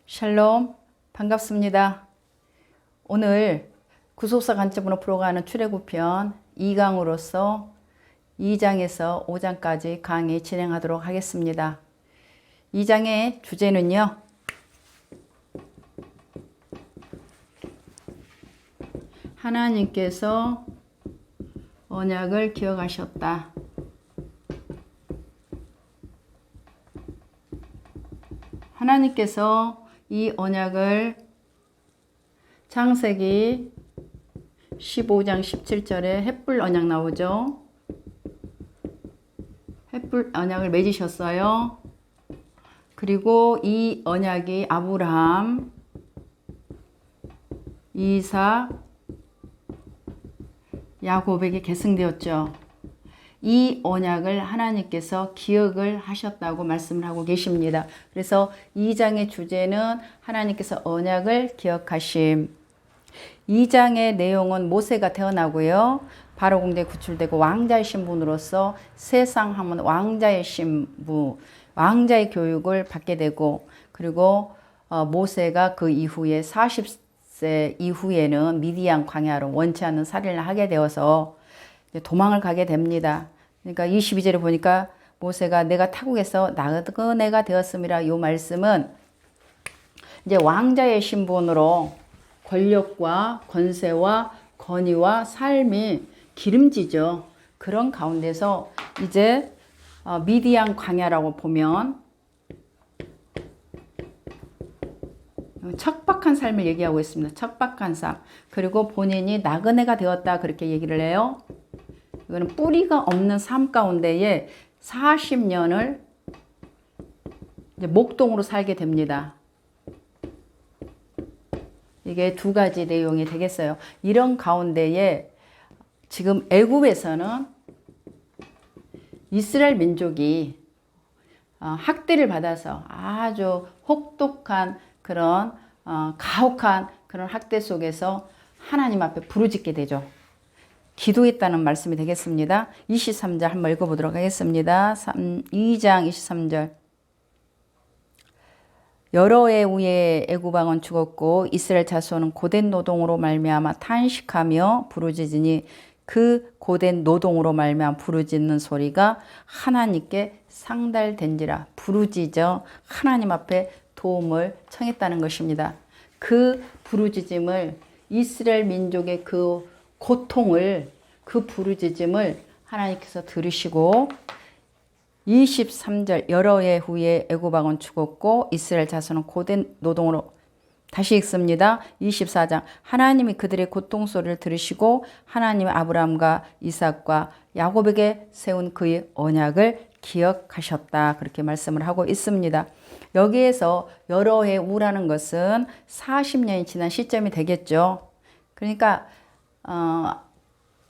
샬롬, 반갑습니다. 오늘 구속사 관점으로 풀어가는 출애굽편 2강으로서 2장에서 5장까지 강의 진행하도록 하겠습니다. 2장의 주제는요, 하나님께서 언약을 기억하셨다. 하나님께서 이 언약을 창세기 15장 17절에 햇불 언약 나오죠. 햇불 언약을 맺으셨어요. 그리고 이 언약이 아브라함, 이삭, 야곱에게 계승되었죠. 이 언약을 하나님께서 기억을 하셨다고 말씀을 하고 계십니다. 그래서 2장의 주제는 하나님께서 언약을 기억하심. 2장의 내용은 모세가 태어나고요. 바로 공대에 구출되고 왕자의 신분으로서 세상 하면 왕자의 신분, 왕자의 교육을 받게 되고, 그리고 모세가 그 이후에 40세 이후에는 미디안 광야로 원치 않는 살인을 하게 되어서 도망을 가게 됩니다. 그러니까 22절에 보니까 모세가 내가 타국에서 나그네가 되었음이라. 이 말씀은 이제 왕자의 신분으로 권력과 권세와 권위와 삶이 기름지죠. 그런 가운데서 이제 미디안 광야라고 보면 척박한 삶을 얘기하고 있습니다. 척박한 삶. 그리고 본인이 나그네가 되었다 그렇게 얘기를 해요. 이거는 뿌리가 없는 삶 가운데에 40년을 이제 목동으로 살게 됩니다. 이게 두 가지 내용이 되겠어요. 이런 가운데에 지금 애굽에서는 이스라엘 민족이 학대를 받아서 아주 혹독한 그런 가혹한 그런 학대 속에서 하나님 앞에 부르짖게 되죠. 기도했다는 말씀이 되겠습니다. 23절 한번 읽어보도록 하겠습니다. 2장 23절. 여러 해 후에 애굽 왕은 죽었고 이스라엘 자손은 고된 노동으로 말미암아 탄식하며 부르짖으니 그 고된 노동으로 말미암아 부르짖는 소리가 하나님께 상달된지라. 부르짖어 하나님 앞에 도움을 청했다는 것입니다. 그 부르짖음을 이스라엘 민족의 그 고통을, 그 부르짖음을 하나님께서 들으시고 23절 여러 해 후에 애굽 왕은 죽었고 이스라엘 자손은 고된 노동으로, 다시 읽습니다. 24장 하나님이 그들의 고통 소리를 들으시고 하나님의 아브라함과 이삭과 야곱에게 세운 그의 언약을 기억하셨다 그렇게 말씀을 하고 있습니다. 여기에서 여러 해 후라는 것은 40년이 지난 시점이 되겠죠. 그러니까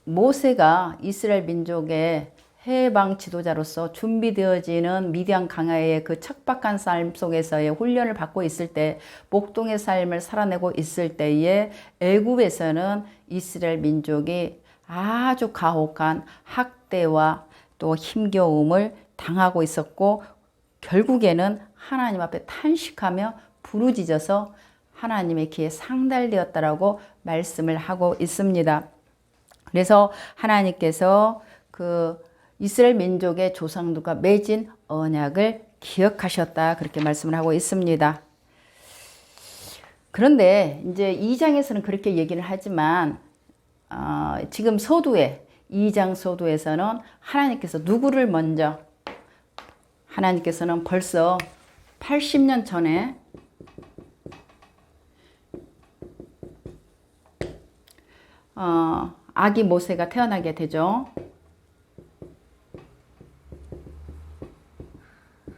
모세가 이스라엘 민족의 해방 지도자로서 준비되어지는 미디안 광야의 그 척박한 삶 속에서의 훈련을 받고 있을 때, 목동의 삶을 살아내고 있을 때에 애굽에서는 이스라엘 민족이 아주 가혹한 학대와 또 힘겨움을 당하고 있었고, 결국에는 하나님 앞에 탄식하며 부르짖어서 하나님의 귀에 상달되었다라고 말씀을 하고 있습니다. 그래서 하나님께서 그 이스라엘 민족의 조상들과 맺은 언약을 기억하셨다 그렇게 말씀을 하고 있습니다. 그런데 이제 2장에서는 그렇게 얘기를 하지만 지금 서두에 2장 서두에서는 하나님께서 누구를 먼저, 하나님께서는 벌써 80년 전에 아기 모세가 태어나게 되죠.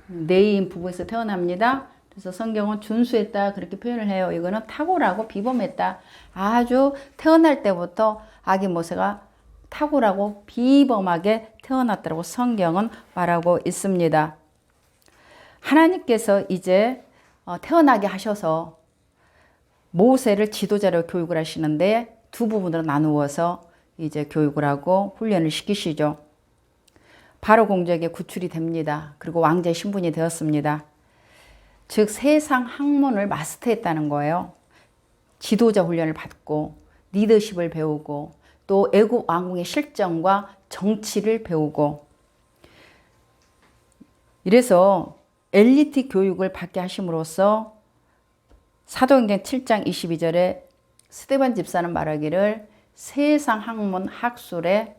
네임 부부에서 태어납니다. 그래서 성경은 준수했다 그렇게 표현을 해요. 이거는 탁월하고 비범했다. 아주 태어날 때부터 아기 모세가 탁월하고 비범하게 태어났다고 성경은 말하고 있습니다. 하나님께서 이제 태어나게 하셔서 모세를 지도자로 교육을 하시는데 두 부분으로 나누어서 이제 교육을 하고 훈련을 시키시죠. 바로 공주에게 구출이 됩니다. 그리고 왕자의 신분이 되었습니다. 즉 세상 학문을 마스터했다는 거예요. 지도자 훈련을 받고 리더십을 배우고 또 애국 왕궁의 실정과 정치를 배우고, 이래서 엘리트 교육을 받게 하심으로써 사도행전 7장 22절에 스데반 집사는 말하기를 세상 학문 학술에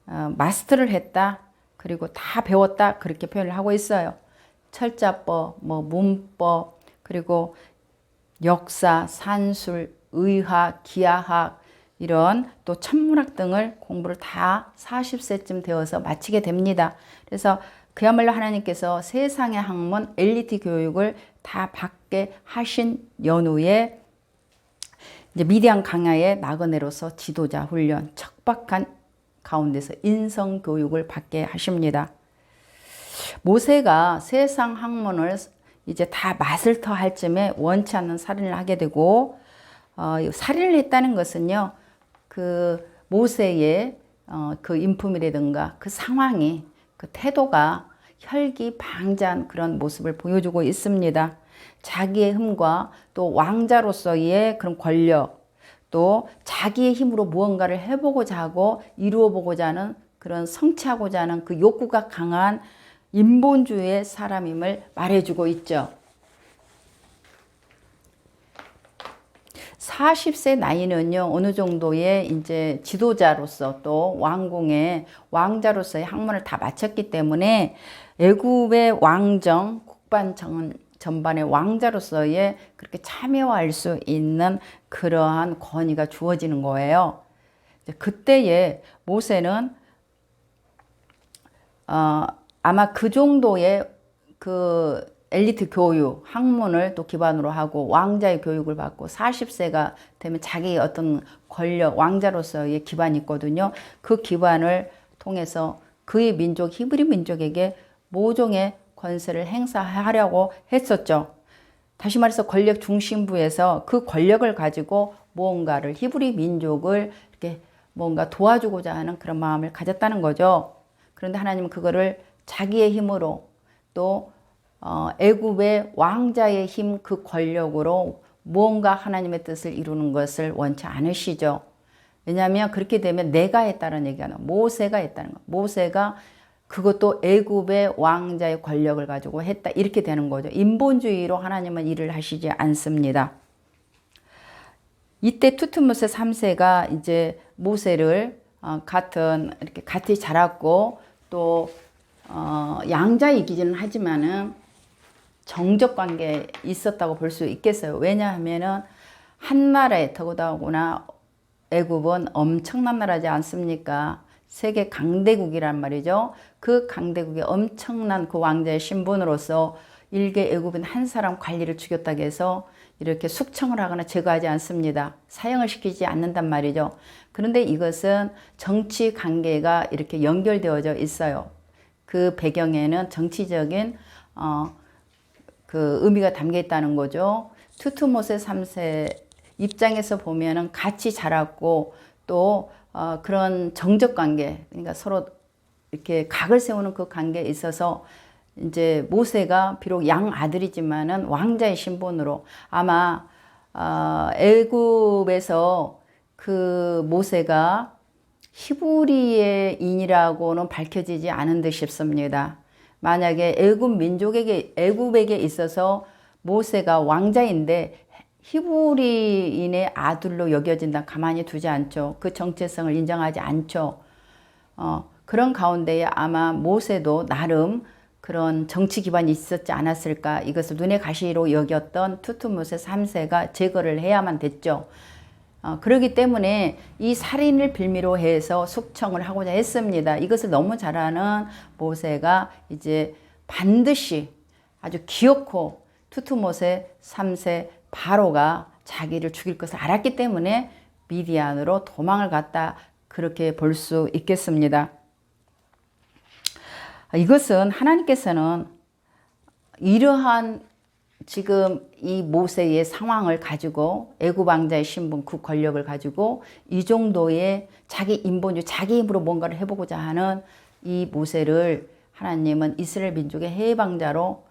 마스터를 했다, 그리고 다 배웠다, 그렇게 표현을 하고 있어요. 철자법, 문법, 그리고 역사, 산술, 의학, 기하학, 이런 또 천문학 등을 공부를 다 40세쯤 되어서 마치게 됩니다. 그래서 그야말로 하나님께서 세상의 학문, 엘리트 교육을 다 받게 하신 연후에 이제 미디안 강야의 나그네로서 지도자 훈련, 척박한 가운데서 인성 교육을 받게 하십니다. 모세가 세상 학문을 이제 다 마스터 할 쯤에 원치 않는 살인을 하게 되고, 살인을 했다는 것은요, 그 모세의 그 인품이라든가 그 상황이, 그 태도가 혈기방자한 그런 모습을 보여주고 있습니다. 자기의 힘과 또 왕자로서의 그런 권력, 또 자기의 힘으로 무언가를 해보고자 하고 이루어보고자 하는 그런 성취하고자 하는 그 욕구가 강한 인본주의의 사람임을 말해주고 있죠. 40세 나이는요, 어느 정도의 이제 지도자로서 또 왕궁의 왕자로서의 학문을 다 마쳤기 때문에 애굽의 왕정, 국반 전반의 왕자로서의 그렇게 참여할 수 있는 그러한 권위가 주어지는 거예요. 그때의 모세는 아마 그 정도의 그 엘리트 교육, 학문을 또 기반으로 하고 왕자의 교육을 받고 40세가 되면 자기의 어떤 권력, 왕자로서의 기반이 있거든요. 그 기반을 통해서 그의 민족, 히브리 민족에게 모종의 권세를 행사하려고 했었죠. 다시 말해서 권력 중심부에서 그 권력을 가지고 무언가를, 히브리 민족을 이렇게 뭔가 도와주고자 하는 그런 마음을 가졌다는 거죠. 그런데 하나님은 그거를 자기의 힘으로 또 애굽의 왕자의 힘, 그 권력으로 무언가 하나님의 뜻을 이루는 것을 원치 않으시죠. 왜냐하면 그렇게 되면 내가 했다는 얘기가 나와요. 모세가 했다는 거예요. 모세가 그것도 애굽의 왕자의 권력을 가지고 했다, 이렇게 되는 거죠. 인본주의로 하나님은 일을 하시지 않습니다. 이때 투트모세 3세가 이제 모세를 이렇게 같이 자랐고 또 양자이기는 하지만은 정적 관계에 있었다고 볼 수 있겠어요. 왜냐하면은 한 나라에, 더구나 애굽은 엄청난 나라지 않습니까? 세계 강대국이란 말이죠. 그 강대국의 엄청난 그 왕자의 신분으로서 일개 애굽인 한 사람 관리를 죽였다고 해서 이렇게 숙청을 하거나 제거하지 않습니다. 사형을 시키지 않는단 말이죠. 그런데 이것은 정치 관계가 이렇게 연결되어져 있어요. 그 배경에는 정치적인 그 의미가 담겨 있다는 거죠. 투트모세 3세 입장에서 보면은 같이 자랐고 또 그런 정적 관계, 그러니까 서로 이렇게 각을 세우는 그 관계에 있어서 이제 모세가 비록 양 아들이지만은 왕자의 신분으로 아마 애굽에서 그 모세가 히브리의 인이라고는 밝혀지지 않은 듯 싶습니다. 만약에 애굽에게 있어서 모세가 왕자인데 히브리인의 아들로 여겨진다, 가만히 두지 않죠. 그 정체성을 인정하지 않죠. 그런 가운데에 아마 모세도 나름 그런 정치 기반이 있었지 않았을까, 이것을 눈의 가시로 여겼던 투트모세 3세가 제거를 해야만 됐죠. 그렇기 때문에 이 살인을 빌미로 해서 숙청을 하고자 했습니다. 이것을 너무 잘 아는 모세가 이제 반드시 아주 기어코 투트모세 3세 바로가 자기를 죽일 것을 알았기 때문에 미디안으로 도망을 갔다, 그렇게 볼 수 있겠습니다. 이것은 하나님께서는 이러한 지금 이 모세의 상황을 가지고 애굽 왕자의 신분, 그 권력을 가지고 이 정도의 자기 인본주의, 자기 힘으로 뭔가를 해보고자 하는 이 모세를 하나님은 이스라엘 민족의 해방자로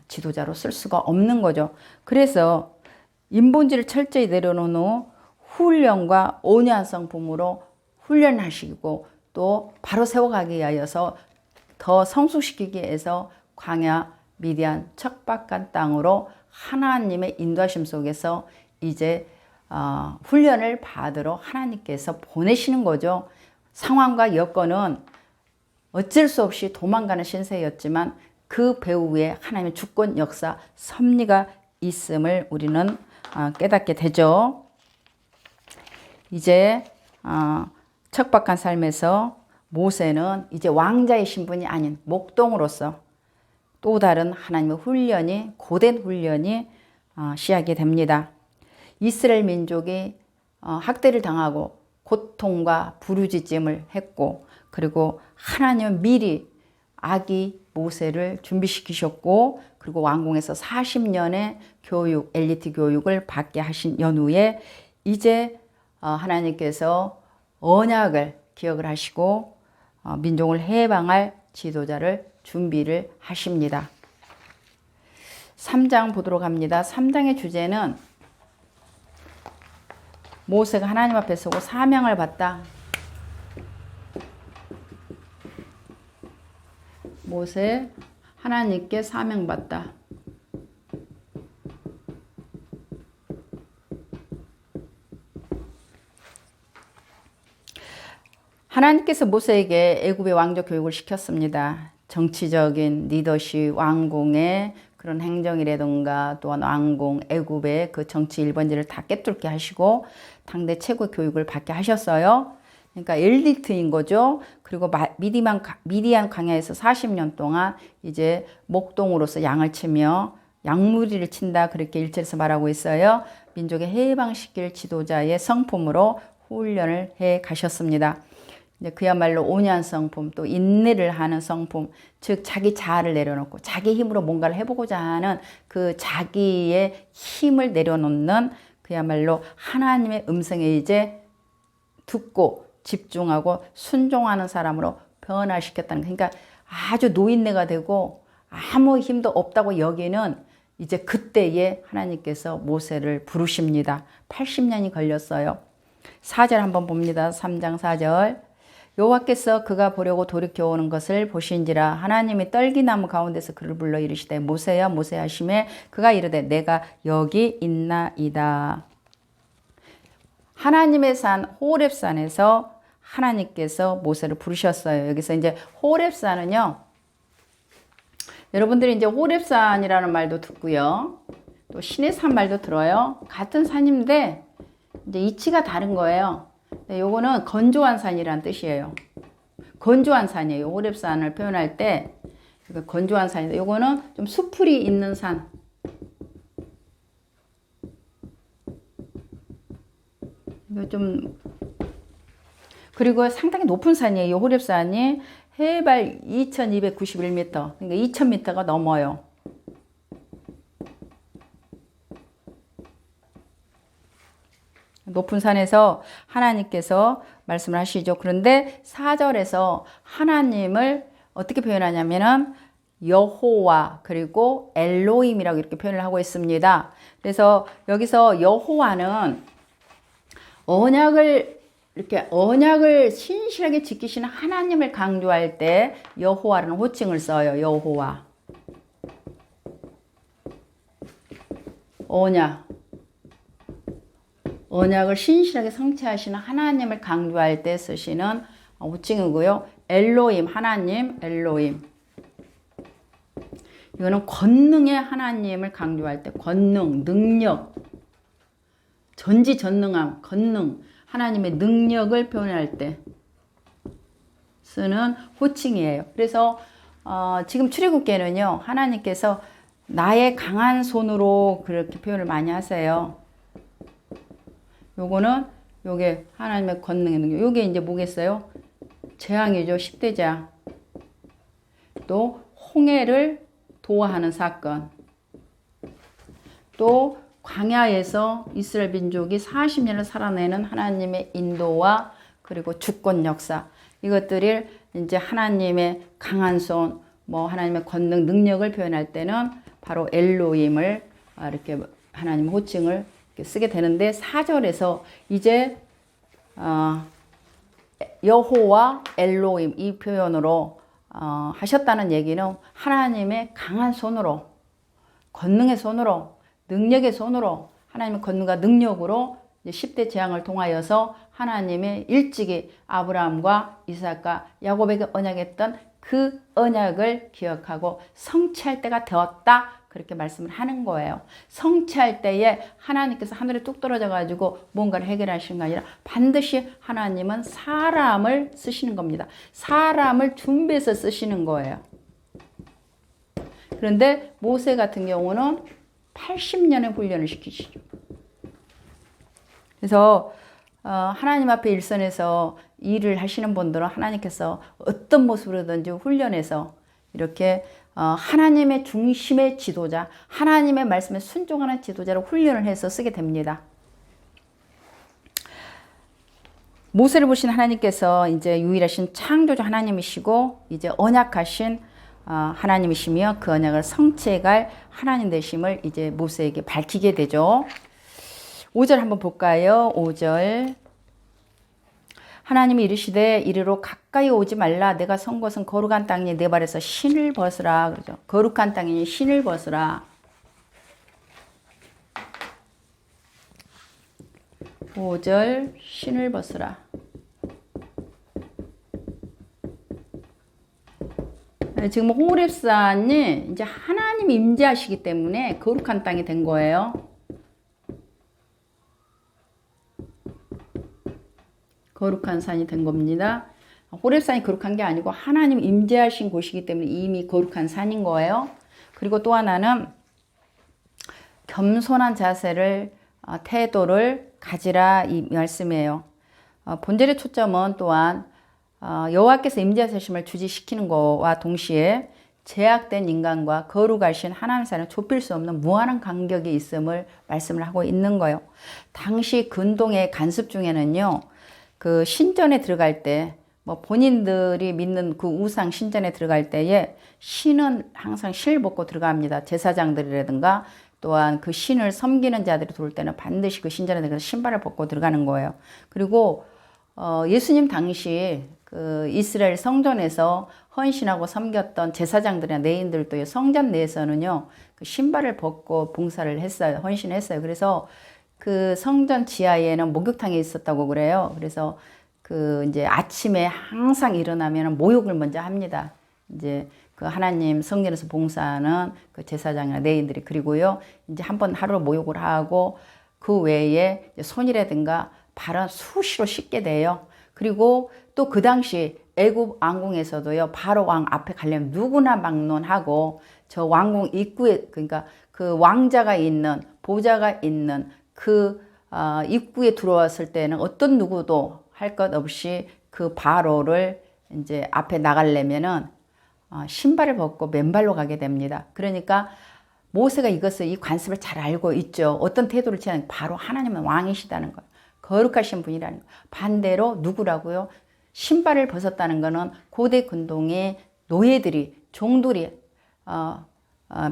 지도자로 쓸 수가 없는 거죠. 그래서 인본주의를 철저히 내려놓은 후 훈련과 온유한 성품으로 훈련하시고 또 바로 세워가기 위하여서 더 성숙시키기 위해서 광야 미디안 척박한 땅으로 하나님의 인도하심 속에서 이제 훈련을 받으러 하나님께서 보내시는 거죠. 상황과 여건은 어쩔 수 없이 도망가는 신세였지만 그 배후에 하나님의 주권 역사 섭리가 있음을 우리는 깨닫게 되죠. 이제 척박한 삶에서 모세는 이제 왕자의 신분이 아닌 목동으로서 또 다른 하나님의 훈련이 고된 훈련이 시작이 됩니다. 이스라엘 민족이 학대를 당하고 고통과 부르짖음을 했고 그리고 하나님은 미리 아기 모세를 준비시키셨고 그리고 왕궁에서 40년의 교육, 엘리트 교육을 받게 하신 연후에 이제 하나님께서 언약을 기억을 하시고 민족을 해방할 지도자를 준비를 하십니다. 3장 보도록 합니다. 3장의 주제는 모세가 하나님 앞에 서고 사명을 받다. 모세 하나님께 사명받다. 하나님께서 모세에게 애굽의 왕족 교육을 시켰습니다. 정치적인 리더십, 왕궁의 그런 행정이라든가 또한 왕궁, 애굽의 그 정치 일번지를 다 깨뚫게 하시고 당대 최고 교육을 받게 하셨어요. 그러니까 엘리트인 거죠. 그리고 미디안 광야에서 40년 동안 이제 목동으로서 양을 치며 양무리를 친다 그렇게 1절에서 말하고 있어요. 민족의 해방시킬 지도자의 성품으로 훈련을 해 가셨습니다. 이제 그야말로 온유한 성품, 또 인내를 하는 성품, 즉 자기 자아를 내려놓고 자기 힘으로 뭔가를 해보고자 하는 그 자기의 힘을 내려놓는 그야말로 하나님의 음성에 이제 듣고 집중하고 순종하는 사람으로 변화시켰다는 거. 그러니까 아주 노인네가 되고 아무 힘도 없다고 여기는 이제 그때에 하나님께서 모세를 부르십니다. 80년이 걸렸어요. 4절 한번 봅니다. 3장 4절. 여호와께서 그가 보려고 돌이켜 오는 것을 보신지라 하나님이 떨기나무 가운데서 그를 불러 이르시되 모세야 모세야 하시매 그가 이르되 내가 여기 있나이다. 하나님의 산 호렙산에서 하나님께서 모세를 부르셨어요. 여기서 이제 호렙산은요. 여러분들이 이제 호렙산이라는 말도 듣고요. 또 신의 산 말도 들어요. 같은 산인데 이제 이치가 다른 거예요. 요거는 건조한 산이라는 뜻이에요. 건조한 산이에요. 호렙산을 표현할 때 건조한 산인데 요거는 좀 수풀이 있는 산. 이거 좀 그리고 상당히 높은 산이에요. 호렙산이 해발 2291m. 그러니까 2000m가 넘어요. 높은 산에서 하나님께서 말씀을 하시죠. 그런데 4절에서 하나님을 어떻게 표현하냐면은 여호와 그리고 엘로힘이라고 이렇게 표현을 하고 있습니다. 그래서 여기서 여호와는 언약을 신실하게 지키시는 하나님을 강조할 때 여호와라는 호칭을 써요. 여호와. 언약을 신실하게 성취하시는 하나님을 강조할 때 쓰시는 호칭이고요. 엘로힘, 하나님, 엘로힘. 이거는 권능의 하나님을 강조할 때 권능, 능력, 전지전능함, 권능, 하나님의 능력을 표현할 때 쓰는 호칭이에요. 그래서 지금 출애굽기에는요. 하나님께서 나의 강한 손으로 그렇게 표현을 많이 하세요. 요거는 요게 하나님의 권능의 능력. 요게 이제 뭐겠어요? 재앙이죠. 10대 재앙. 또 홍해를 도하는 사건. 또 광야에서 이스라엘 민족이 40년을 살아내는 하나님의 인도와 그리고 주권 역사. 이것들을 이제 하나님의 강한 손, 뭐 하나님의 권능, 능력을 표현할 때는 바로 엘로힘을 이렇게 하나님 호칭을 이렇게 쓰게 되는데 4절에서 이제 여호와 엘로힘 이 표현으로 하셨다는 얘기는 하나님의 강한 손으로, 권능의 손으로, 능력의 손으로, 하나님의 권능과 능력으로 10대 재앙을 통하여서 하나님의 일찍이 아브라함과 이삭과 야곱에게 언약했던 그 언약을 기억하고 성취할 때가 되었다. 그렇게 말씀을 하는 거예요. 성취할 때에 하나님께서 하늘에 뚝 떨어져 가지고 뭔가를 해결하시는 게 아니라 반드시 하나님은 사람을 쓰시는 겁니다. 사람을 준비해서 쓰시는 거예요. 그런데 모세 같은 경우는 80년의 훈련을 시키시죠. 그래서 하나님 앞에 일선에서 일을 하시는 분들은 하나님께서 어떤 모습으로든지 훈련해서 이렇게 하나님의 중심의 지도자, 하나님의 말씀에 순종하는 지도자로 훈련을 해서 쓰게 됩니다. 모세를 보신 하나님께서 이제 유일하신 창조주 하나님이시고 이제 언약하신 하나님이시며 그 언약을 성취해갈 하나님 되심을 이제 모세에게 밝히게 되죠. 5절 한번 볼까요? 5절. 하나님이 이르시되 이리로 가까이 오지 말라. 내가 선 곳은 거룩한 땅이니 내 발에서 신을 벗으라. 그러죠. 거룩한 땅이니 신을 벗으라. 5절 신을 벗으라. 지금 호렙산이 이제 하나님이 임재하시기 때문에 거룩한 땅이 된 거예요. 거룩한 산이 된 겁니다. 호렙산이 거룩한 게 아니고 하나님 임재하신 곳이기 때문에 이미 거룩한 산인 거예요. 그리고 또 하나는 겸손한 자세를 태도를 가지라 이 말씀이에요. 본절의 초점은 또한 여호와께서 임재하심을 주지시키는 것과 동시에 제약된 인간과 거룩하신 하나님 사이는 좁힐 수 없는 무한한 간격이 있음을 말씀을 하고 있는 거예요. 당시 근동의 간습 중에는요. 그 신전에 들어갈 때, 뭐 본인들이 믿는 그 우상 신전에 들어갈 때에 신은 항상 신을 벗고 들어갑니다. 제사장들이라든가 또한 그 신을 섬기는 자들이 들어올 때는 반드시 그 신전에 들어가서 신발을 벗고 들어가는 거예요. 그리고 예수님 당시 그 이스라엘 성전에서 헌신하고 섬겼던 제사장들이나 레인들도 성전 내에서는요 그 신발을 벗고 봉사를 했어요. 헌신했어요. 그래서 그 성전 지하에는 목욕탕이 있었다고 그래요. 그래서 그 이제 아침에 항상 일어나면 목욕을 먼저 합니다. 이제 그 하나님 성전에서 봉사하는 그 제사장이나 레인들이. 그리고요 이제 한번 하루 목욕을 하고 그 외에 손이라든가 발은 수시로 씻게 돼요. 그리고 또 그 당시 애굽 왕궁에서도요 바로 왕 앞에 가려면 누구나 막론하고 저 왕궁 입구에, 그러니까 그 왕자가 있는 보좌가 있는 그 입구에 들어왔을 때는 어떤 누구도 할 것 없이 그 바로를 이제 앞에 나가려면은 신발을 벗고 맨발로 가게 됩니다. 그러니까 모세가 이것을 이 관습을 잘 알고 있죠. 어떤 태도를 취하는 바로 하나님은 왕이시다는 거예요. 거룩하신 분이라는 거예요. 반대로 누구라고요? 신발을 벗었다는 거는 고대 근동의 노예들이, 종들이,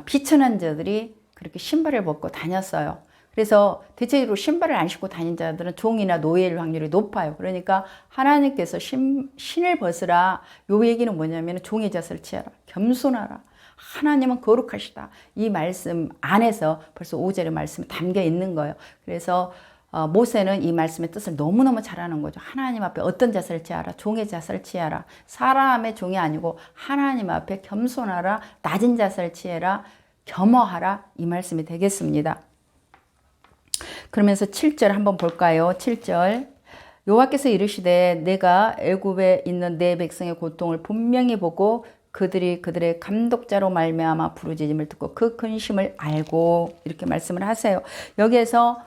비천한 자들이 그렇게 신발을 벗고 다녔어요. 그래서 대체적으로 신발을 안 신고 다닌 자들은 종이나 노예일 확률이 높아요. 그러니까 하나님께서 신을 벗으라. 요 얘기는 뭐냐면 종의 자세를 취하라. 겸손하라. 하나님은 거룩하시다. 이 말씀 안에서 벌써 5절의 말씀이 담겨 있는 거예요. 그래서 모세는 이 말씀의 뜻을 너무너무 잘 아는 거죠. 하나님 앞에 어떤 자세를 취하라. 종의 자세를 취하라. 사람의 종이 아니고 하나님 앞에 겸손하라. 낮은 자세를 취해라. 겸허하라. 이 말씀이 되겠습니다. 그러면서 7절 한번 볼까요? 7절. 여호와께서 이르시되 내가 애굽에 있는 내 백성의 고통을 분명히 보고 그들의 감독자로 말미암아 부르짖음을 듣고 그 근심을 알고, 이렇게 말씀을 하세요. 여기에서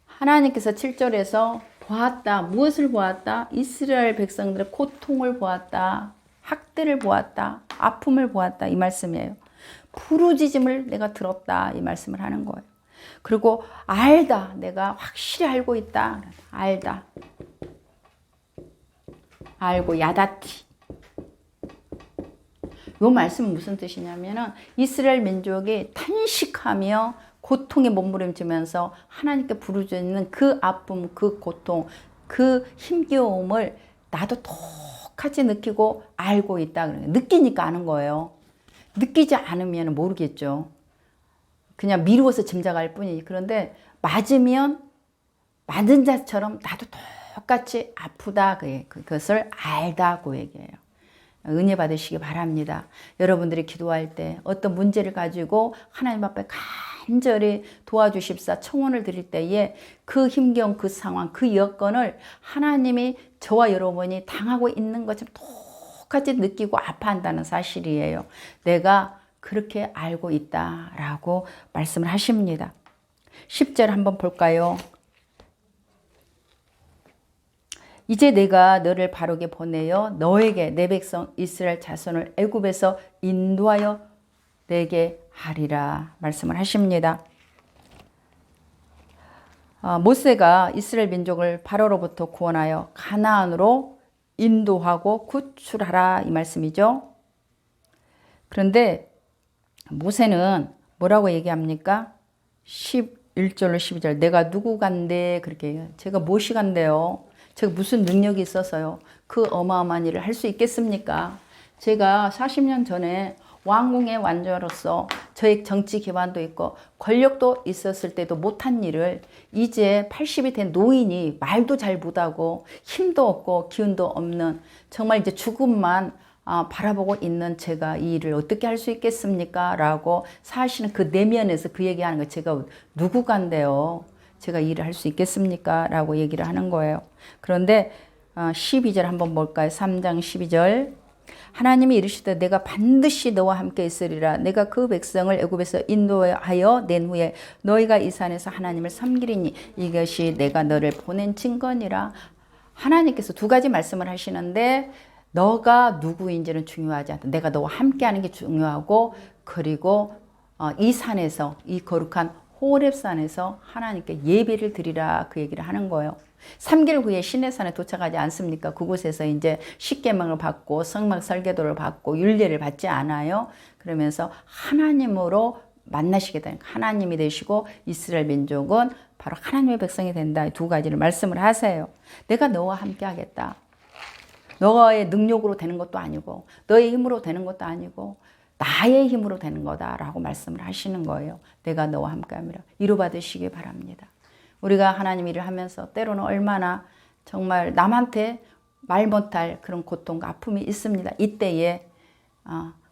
하나님께서 7절에서 보았다. 무엇을 보았다? 이스라엘 백성들의 고통을 보았다. 학대를 보았다. 아픔을 보았다. 이 말씀이에요. 부르짖음을 내가 들었다. 이 말씀을 하는 거예요. 그리고 알다. 내가 확실히 알고 있다. 알다. 알고 야다티. 요 말씀은 무슨 뜻이냐면은 이스라엘 민족이 탄식하며 고통에 몸부림치면서 하나님께 부르짖는 그 아픔, 그 고통, 그 힘겨움을 나도 똑같이 느끼고 알고 있다. 느끼니까 아는 거예요. 느끼지 않으면 모르겠죠. 그냥 미루어서 짐작할 뿐이지. 그런데 맞으면 맞은 자처럼 나도 똑같이 아프다. 그것을 알다. 그 얘기예요. 은혜 받으시기 바랍니다. 여러분들이 기도할 때 어떤 문제를 가지고 하나님 앞에 간절히 도와주십사 청원을 드릴 때에 그 힘겨운 그 상황, 그 여건을 하나님이 저와 여러분이 당하고 있는 것처럼 똑같이 느끼고 아파한다는 사실이에요. 내가 그렇게 알고 있다라고 말씀을 하십니다. 10절 한번 볼까요? 이제 내가 너를 바르게 보내어 너에게 내 백성 이스라엘 자손을 애굽에서 인도하여 내게 하리라 말씀을 하십니다. 모세가 이스라엘 민족을 바로로부터 구원하여 가나안으로 인도하고 구출하라 이 말씀이죠. 그런데 모세는 뭐라고 얘기합니까? 11절로 12절 내가 누구 간데 그렇게 해요. 제가 무엇이 간대요? 제가 무슨 능력이 있어서요? 그 어마어마한 일을 할 수 있겠습니까? 제가 40년 전에 왕궁의 왕자로서 저의 정치 기반도 있고 권력도 있었을 때도 못한 일을 이제 80이 된 노인이 말도 잘 못하고 힘도 없고 기운도 없는 정말 이제 죽음만 바라보고 있는 제가 이 일을 어떻게 할 수 있겠습니까? 라고 사실은 그 내면에서 그 얘기하는 거 제가 누구간데요? 제가 이 일을 할 수 있겠습니까? 라고 얘기를 하는 거예요. 그런데 12절 한번 볼까요? 3장 12절 하나님이 이르시되 내가 반드시 너와 함께 있으리라. 내가 그 백성을 애굽에서 인도하여 낸 후에 너희가 이 산에서 하나님을 섬기리니 이것이 내가 너를 보낸 증거니라. 하나님께서 두 가지 말씀을 하시는데 너가 누구인지는 중요하지 않다. 내가 너와 함께하는 게 중요하고 그리고 이 산에서 이 거룩한 호렙산에서 하나님께 예배를 드리라 그 얘기를 하는 거예요. 3개월 후에 시내산에 도착하지 않습니까? 그곳에서 이제 십계명을 받고 성막 설계도를 받고 율례를 받지 않아요. 그러면서 하나님으로 만나시게 되니까 하나님이 되시고 이스라엘 민족은 바로 하나님의 백성이 된다. 두 가지를 말씀을 하세요. 내가 너와 함께 하겠다. 너의 능력으로 되는 것도 아니고 너의 힘으로 되는 것도 아니고 나의 힘으로 되는 거다라고 말씀을 하시는 거예요. 내가 너와 함께함이라. 위로받으시기 바랍니다. 우리가 하나님 일을 하면서 때로는 얼마나 정말 남한테 말 못할 그런 고통과 아픔이 있습니다. 이때에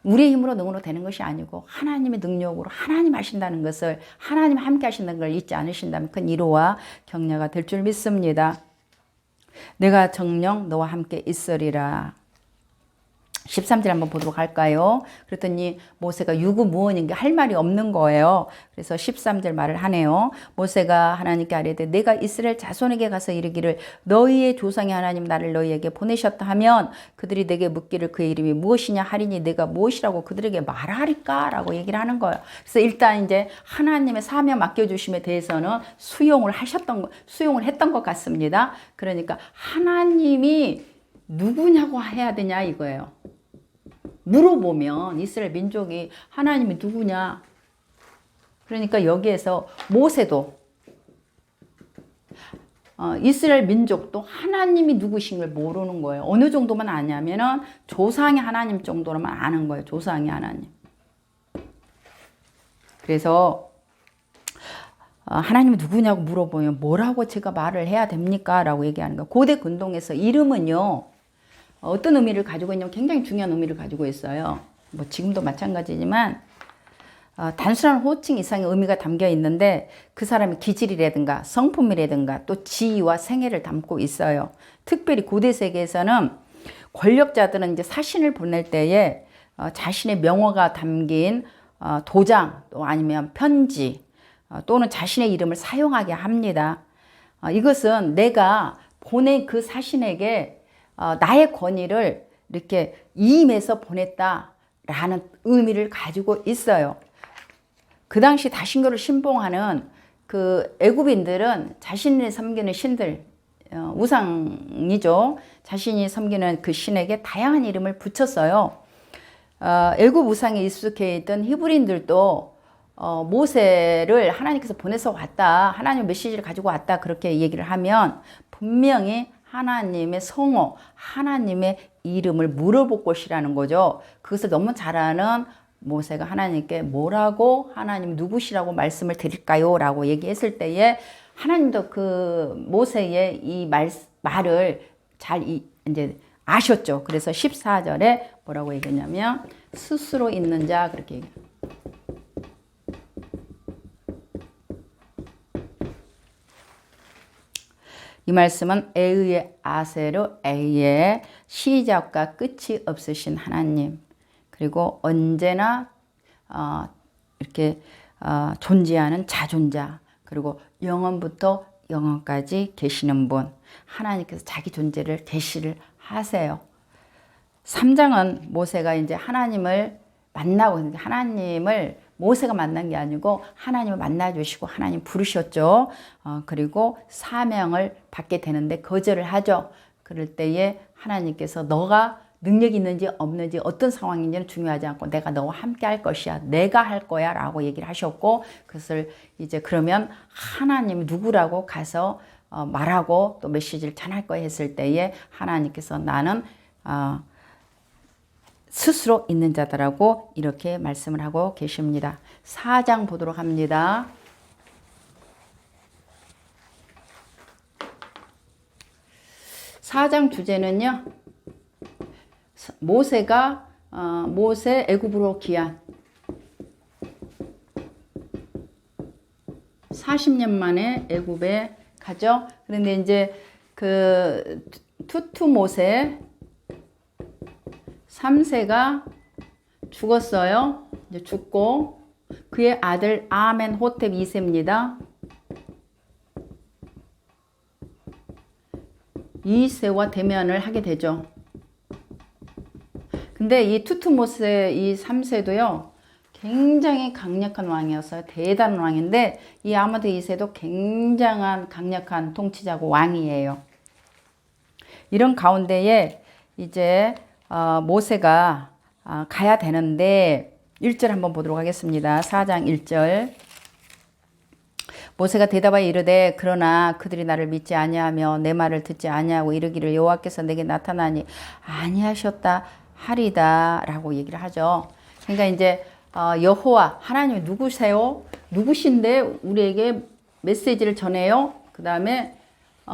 우리의 힘으로 능으로 되는 것이 아니고 하나님의 능력으로 하나님 하신다는 것을 하나님 함께 하신다는 걸 잊지 않으신다면 큰 위로와 격려가 될 줄 믿습니다. 내가 정녕 너와 함께 있으리라. 13절 한번 보도록 할까요? 그랬더니 모세가 유구무원인 게 할 말이 없는 거예요. 그래서 13절 말을 하네요. 모세가 하나님께 아뢰되 내가 이스라엘 자손에게 가서 이르기를 너희의 조상의 하나님 나를 너희에게 보내셨다 하면 그들이 내게 묻기를 그의 이름이 무엇이냐 하리니 내가 무엇이라고 그들에게 말하리까? 라고 얘기를 하는 거예요. 그래서 일단 이제 하나님의 사명 맡겨주심에 대해서는 수용을 했던 것 같습니다. 그러니까 하나님이 누구냐고 해야 되냐 이거예요. 물어보면 이스라엘 민족이 하나님이 누구냐. 그러니까 여기에서 모세도 이스라엘 민족도 하나님이 누구신 걸 모르는 거예요. 어느 정도만 아냐면은 조상의 하나님 정도로만 아는 거예요. 조상의 하나님. 그래서 하나님이 누구냐고 물어보면 뭐라고 제가 말을 해야 됩니까? 라고 얘기하는 거예요. 고대 근동에서 이름은요. 어떤 의미를 가지고 있냐면 굉장히 중요한 의미를 가지고 있어요. 뭐 지금도 마찬가지지만 단순한 호칭 이상의 의미가 담겨 있는데 그 사람의 기질이라든가 성품이라든가 또 지위와 생애를 담고 있어요. 특별히 고대 세계에서는 권력자들은 이제 사신을 보낼 때에 자신의 명어가 담긴 도장 또 아니면 편지 또는 자신의 이름을 사용하게 합니다. 이것은 내가 보낸 그 사신에게 나의 권위를 이렇게 이임해서 보냈다라는 의미를 가지고 있어요. 그 당시 다신교를 신봉하는 그 애굽인들은 자신이 섬기는 신들, 우상이죠. 자신이 섬기는 그 신에게 다양한 이름을 붙였어요. 애굽 우상에 익숙해 있던 히브리인들도 모세를 하나님께서 보내서 왔다, 하나님 메시지를 가지고 왔다 그렇게 얘기를 하면 분명히 하나님의 성호, 하나님의 이름을 물어볼 것이라는 거죠. 그것을 너무 잘 아는 모세가 하나님께 뭐라고, 하나님 누구시라고 말씀을 드릴까요? 라고 얘기했을 때에 하나님도 그 모세의 이 말을 잘 이제 아셨죠. 그래서 14절에 뭐라고 얘기했냐면 스스로 있는 자 그렇게 얘기해요. 이 말씀은 에의 아세르 에의 시작과 끝이 없으신 하나님, 그리고 언제나 이렇게 존재하는 자존자, 그리고 영원부터 영원까지 계시는 분, 하나님께서 자기 존재를 계시를 하세요. 3장은 모세가 이제 하나님을 만나고 있는데, 하나님을 모세가 만난 게 아니고 하나님을 만나주시고 하나님 부르셨죠. 그리고 사명을 받게 되는데 거절을 하죠. 그럴 때에 하나님께서 너가 능력이 있는지 없는지 어떤 상황인지는 중요하지 않고 내가 너와 함께 할 것이야, 내가 할 거야 라고 얘기를 하셨고, 그것을 이제 그러면 하나님이 누구라고 가서 말하고 또 메시지를 전할 거야 했을 때에 하나님께서 나는 스스로 있는 자다라고 이렇게 말씀을 하고 계십니다. 4장 보도록 합니다. 사장 주제는요, 모세 애굽으로 귀환 40년 만에 애굽에 가죠. 그런데 이제 그 투투 모세 3세가 죽었어요. 이제 죽고 그의 아들 아멘호텝 2세입니다. 2세와 대면을 하게 되죠. 근데 이 투투모세 이 3세도요 굉장히 강력한 왕이었어요. 대단한 왕인데 이 아모드 2세도 굉장한 강력한 통치자고 왕이에요. 이런 가운데에 이제 모세가 가야 되는데 1절 한번 보도록 하겠습니다. 4장 1절. 모세가 대답하여 이르되 그러나 그들이 나를 믿지 아니하며 내 말을 듣지 아니하고 이르기를 여호와께서 내게 나타나니 아니하셨다 하리다 라고 얘기를 하죠. 그러니까 이제 여호와 하나님이 누구세요? 누구신데 우리에게 메시지를 전해요? 그 다음에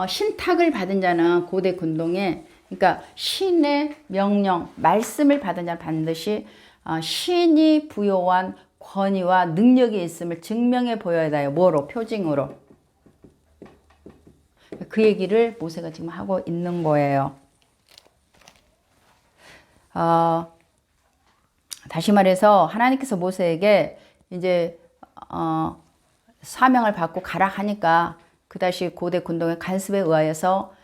신탁을 받은 자는 고대 근동에, 그러니까 신의 명령, 말씀을 받은 자는 반드시 신이 부여한 권위와 능력이 있음을 증명해 보여야 돼요. 뭐로? 표징으로. 그 얘기를 모세가 지금 하고 있는 거예요. 다시 말해서 하나님께서 모세에게 이제 사명을 받고 가라 하니까 그다시 고대 군동의 간섭에 의하여서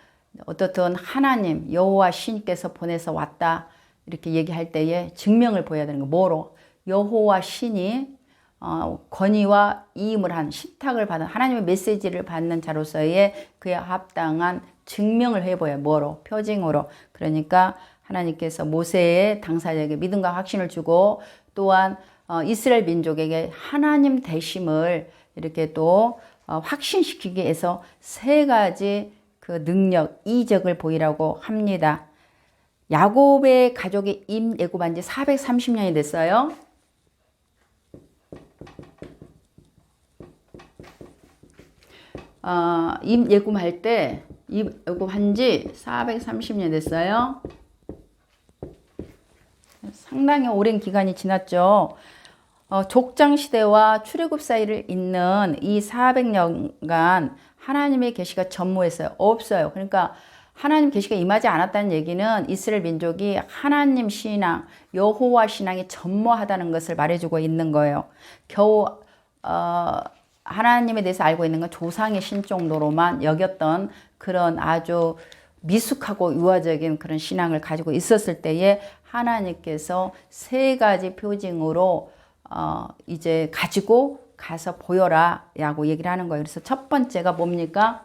어떻든 하나님 여호와 신께서 보내서 왔다 이렇게 얘기할 때에 증명을 보여야 되는 거. 뭐로? 여호와 신이 권위와 이임을 한 신탁을 받은 하나님의 메시지를 받는 자로서의 그에 합당한 증명을 해보여요. 뭐로? 표징으로. 그러니까 하나님께서 모세의 당사자에게 믿음과 확신을 주고 또한 이스라엘 민족에게 하나님 되심을 이렇게 또 확신시키기 위해서 3가지 그 능력, 이적을 보이라고 합니다. 야곱의 가족이 임애굽한 지 430년이 됐어요. 임애굽할 때 임애굽한 지 430년 됐어요. 상당히 오랜 기간이 지났죠. 족장 시대와 출애굽 사이를 잇는 이 400년간 하나님의 계시가 전무했어요. 없어요. 그러니까 하나님 계시가 임하지 않았다는 얘기는 이스라엘 민족이 하나님 신앙, 여호와 신앙이 전무하다는 것을 말해주고 있는 거예요. 겨우 하나님에 대해서 알고 있는 건 조상의 신 정도로만 여겼던 그런 아주 미숙하고 유아적인 그런 신앙을 가지고 있었을 때에 하나님께서 3가지 표징으로 이제 가지고 가서 보여라 라고 얘기를 하는 거예요. 그래서 첫 번째가 뭡니까?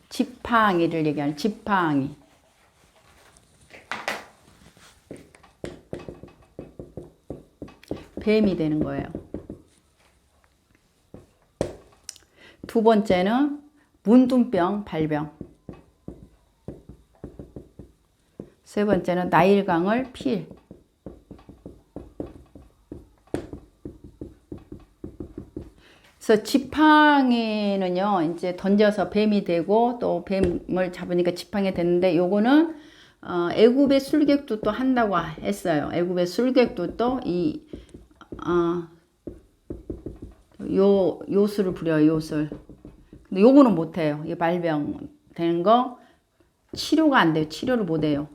지팡이를 얘기하는 지팡이. 뱀이 되는 거예요. 두 번째는 문둥병, 발병. 세 번째는 나일강을 필. 그래서 지팡이는요, 이제 던져서 뱀이 되고 또 뱀을 잡으니까 지팡이 되는데 요거는 애굽의 술객도 또 한다고 했어요. 애굽의 술객도 또 요술을 부려요, 요술. 근데 요거는 못해요. 이 발병 되는 거 치료가 안 돼요. 치료를 못 해요.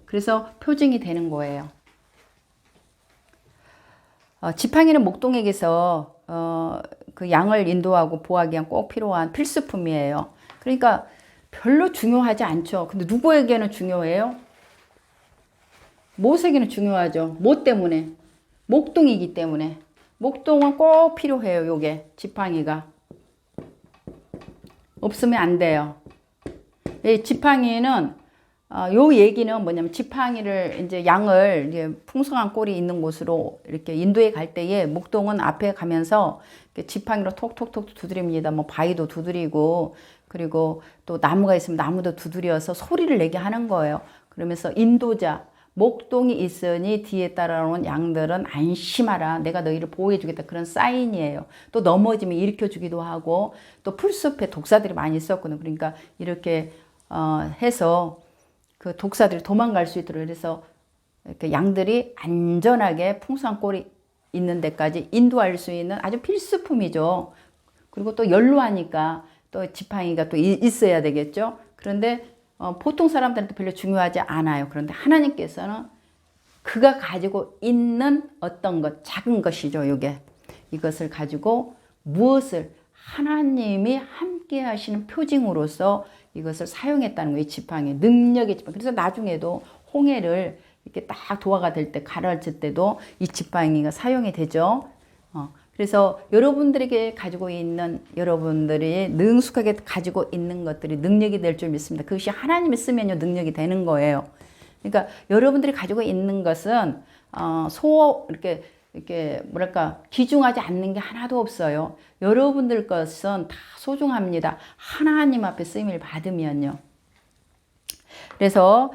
그래서 표징이 되는 거예요. 지팡이는 목동에게서 그 양을 인도하고 보호하기 위한 꼭 필요한 필수품이에요. 그러니까 별로 중요하지 않죠. 근데 누구에게는 중요해요? 모세에게는 중요하죠. 뭐 때문에? 목동이기 때문에. 목동은 꼭 필요해요. 요게 지팡이가. 없으면 안 돼요. 이 지팡이는 요 얘기는 뭐냐면 지팡이를 이제 양을 이제 풍성한 꼴이 있는 곳으로 이렇게 인도에 갈 때에 목동은 앞에 가면서 지팡이로 톡톡톡 두드립니다. 뭐 바위도 두드리고 그리고 또 나무가 있으면 나무도 두드려서 소리를 내게 하는 거예요. 그러면서 인도자 목동이 있으니 뒤에 따라오는 양들은 안심하라. 내가 너희를 보호해 주겠다. 그런 사인이에요. 또 넘어지면 일으켜 주기도 하고 또 풀숲에 독사들이 많이 있었거든요. 그러니까 이렇게 해서 그 독사들이 도망갈 수 있도록 그래서 이렇게 양들이 안전하게 풍성한 꼴이 있는 데까지 인도할 수 있는 아주 필수품이죠. 그리고 또 연로하니까 또 지팡이가 또 있어야 되겠죠. 그런데 보통 사람들한테 별로 중요하지 않아요. 그런데 하나님께서는 그가 가지고 있는 어떤 것, 작은 것이죠. 이것을 가지고 무엇을 하나님이 함께 하시는 표징으로서 이것을 사용했다는 거예요. 지팡이, 능력의 지팡이. 그래서 나중에도 홍해를 이렇게 딱 도화가 될 때, 가라앉을 때도 이 지팡이가 사용이 되죠. 그래서 여러분들에게 가지고 있는, 여러분들이 능숙하게 가지고 있는 것들이 능력이 될 줄 믿습니다. 그것이 하나님이 쓰면요, 능력이 되는 거예요. 그러니까 여러분들이 가지고 있는 것은, 이렇게 뭐랄까 귀중하지 않는 게 하나도 없어요. 여러분들 것은 다 소중합니다. 하나님 앞에 쓰임을 받으면요. 그래서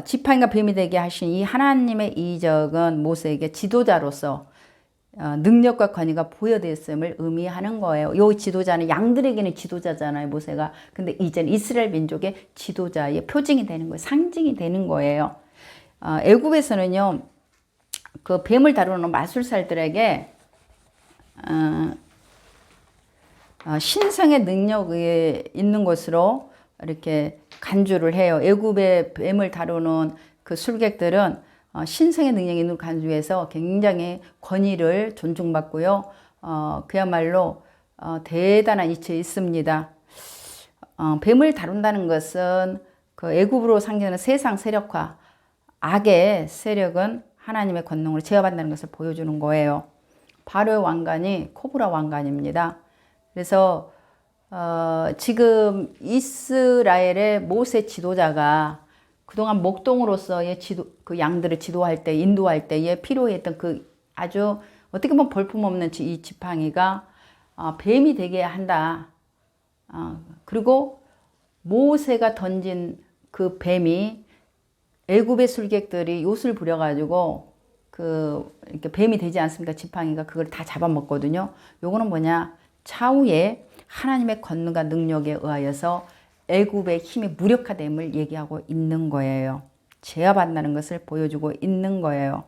지팡이가 뱀이 되게 하신 이 하나님의 이적은 모세에게 지도자로서 능력과 권위가 부여되었음을 의미하는 거예요. 이 지도자는 양들에게는 지도자잖아요, 모세가. 근데 이제는 이스라엘 민족의 지도자의 표징이 되는 거예요. 상징이 되는 거예요. 애굽에서는요. 그 뱀을 다루는 마술사들에게 신성의 능력이 있는 것으로 이렇게 간주를 해요. 애굽의 뱀을 다루는 그 술객들은 신성의 능력이 있는 간주해서 굉장히 권위를 존중받고요. 그야말로 대단한 이치에 있습니다. 뱀을 다룬다는 것은 그 애굽으로 상징하는 세상 세력화, 악의 세력은 하나님의 권능으로 제어받는다는 것을 보여주는 거예요. 바로의 왕관이 코브라 왕관입니다. 그래서 지금 이스라엘의 모세 지도자가 그동안 목동으로서의 그 양들을 지도할 때, 인도할 때에 필요했던 그 아주 어떻게 보면 볼품없는 이 지팡이가 뱀이 되게 한다. 그리고 모세가 던진 그 뱀이 애굽의 술객들이 요술 부려가지고 이렇게 뱀이 되지 않습니까? 지팡이가 그걸 다 잡아먹거든요. 요거는 뭐냐? 차후에 하나님의 권능과 능력에 의하여서 애굽의 힘이 무력화됨을 얘기하고 있는 거예요. 제어받는다는 것을 보여주고 있는 거예요.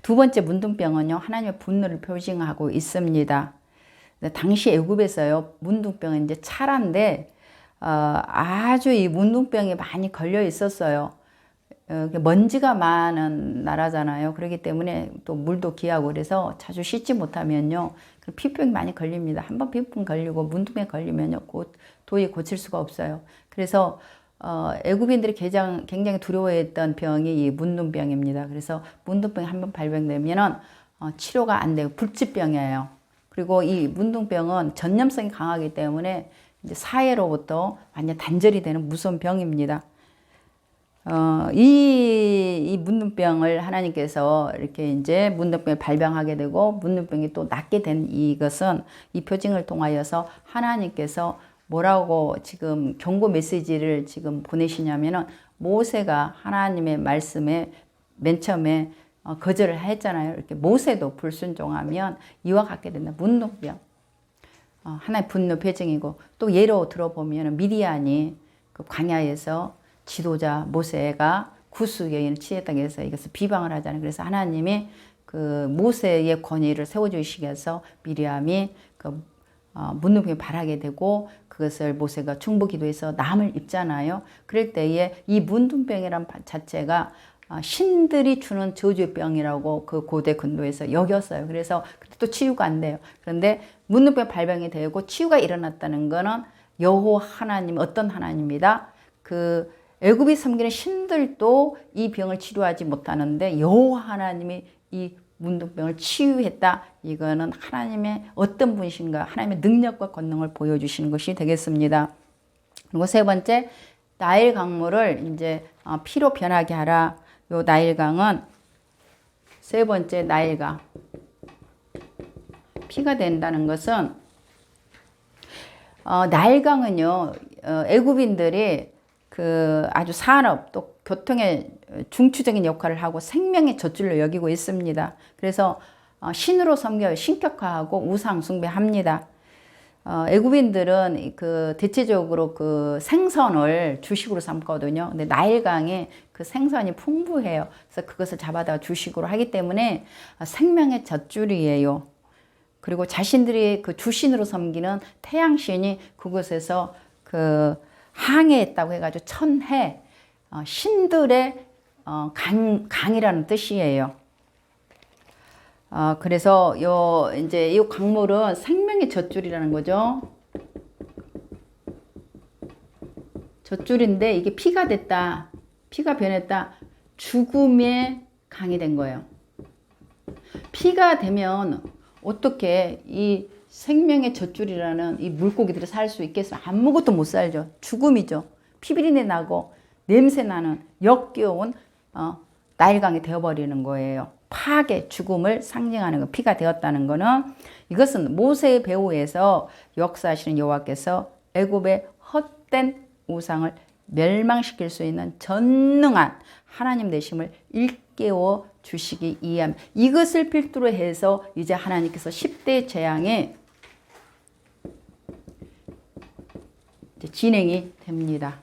두 번째 문둥병은요, 하나님의 분노를 표징하고 있습니다. 당시 애굽에서요, 문둥병은 이제 차라인데 아주 이 문둥병이 많이 걸려 있었어요. 먼지가 많은 나라잖아요. 그렇기 때문에 또 물도 귀하고 그래서 자주 씻지 못하면요, 피부병이 많이 걸립니다. 한번 피부병 걸리고 문둥병 걸리면요, 도저히 고칠 수가 없어요. 그래서 애굽인들이 굉장히 두려워했던 병이 이 문둥병입니다. 그래서 문둥병이 한번 발병되면은 치료가 안 돼요. 불치병이에요. 그리고 이 문둥병은 전염성이 강하기 때문에 이제 사회로부터 완전 단절이 되는 무서운 병입니다. 이 문둥병을 하나님께서 이렇게 이제 문둥병을 발병하게 되고 문둥병이 또 낫게 된 이것은 이 표징을 통하여서 하나님께서 뭐라고 지금 경고 메시지를 지금 보내시냐면은 모세가 하나님의 말씀에 맨 처음에 거절을 했잖아요. 이렇게 모세도 불순종하면 이와 같게 된다. 문둥병. 하나의 분노 표징이고 또 예로 들어보면 미디안이 그 광야에서 지도자 모세가 구수 여인을 취했다고 해서 이것을 비방을 하잖아요. 그래서 하나님이 그 모세의 권위를 세워주시기 위해서 미리암이 그 문둥병을 발하게 되고 그것을 모세가 중보기도해서 남을 입잖아요. 그럴 때에 이 문둥병이란 자체가 신들이 주는 저주의 병이라고 그 고대 근도에서 여겼어요. 그래서 또 치유가 안 돼요. 그런데 문둥병 발병이 되고 치유가 일어났다는 거는 여호와 하나님 어떤 하나님이다? 그 애굽이 섬기는 신들도 이 병을 치료하지 못하는데 여호와 하나님이 이 문둥병을 치유했다. 이거는 하나님의 어떤 분이신가 하나님의 능력과 권능을 보여주시는 것이 되겠습니다. 그리고 세 번째 나일 강물을 이제 피로 변하게 하라. 요 나일강은 세 번째 나일강 피가 된다는 것은 나일강은요 애굽인들이 그 아주 산업 또 교통의 중추적인 역할을 하고 생명의 젖줄로 여기고 있습니다. 그래서 신으로 섬겨요. 신격화하고 우상 숭배합니다. 애굽인들은 그 대체적으로 그 생선을 주식으로 삼거든요. 근데 나일강에 그 생선이 풍부해요. 그래서 그것을 잡아다가 주식으로 하기 때문에 생명의 젖줄이에요. 그리고 자신들이 그 주신으로 섬기는 태양신이 그곳에서 그 항해했다고 해가지고 천해 신들의 강이라는 뜻이에요. 그래서 이제 이 강물은 생명의 젖줄이라는 거죠. 젖줄인데 이게 피가 됐다. 피가 변했다. 죽음의 강이 된 거예요. 피가 되면 어떻게 이 생명의 젖줄이라는 이 물고기들이 살 수 있겠어요? 아무것도 못 살죠. 죽음이죠. 피비린내 나고 냄새 나는 역겨운 나일강이 되어버리는 거예요. 파괴, 죽음을 상징하는 거, 피가 되었다는 거는 이것은 모세의 배후에서 역사하시는 여호와께서 애굽의 헛된 우상을 멸망시킬 수 있는 전능한 하나님 되심을 일깨워 주시기 이해합니다. 이것을 필두로 해서 이제 하나님께서 10대 재앙에 진행이 됩니다.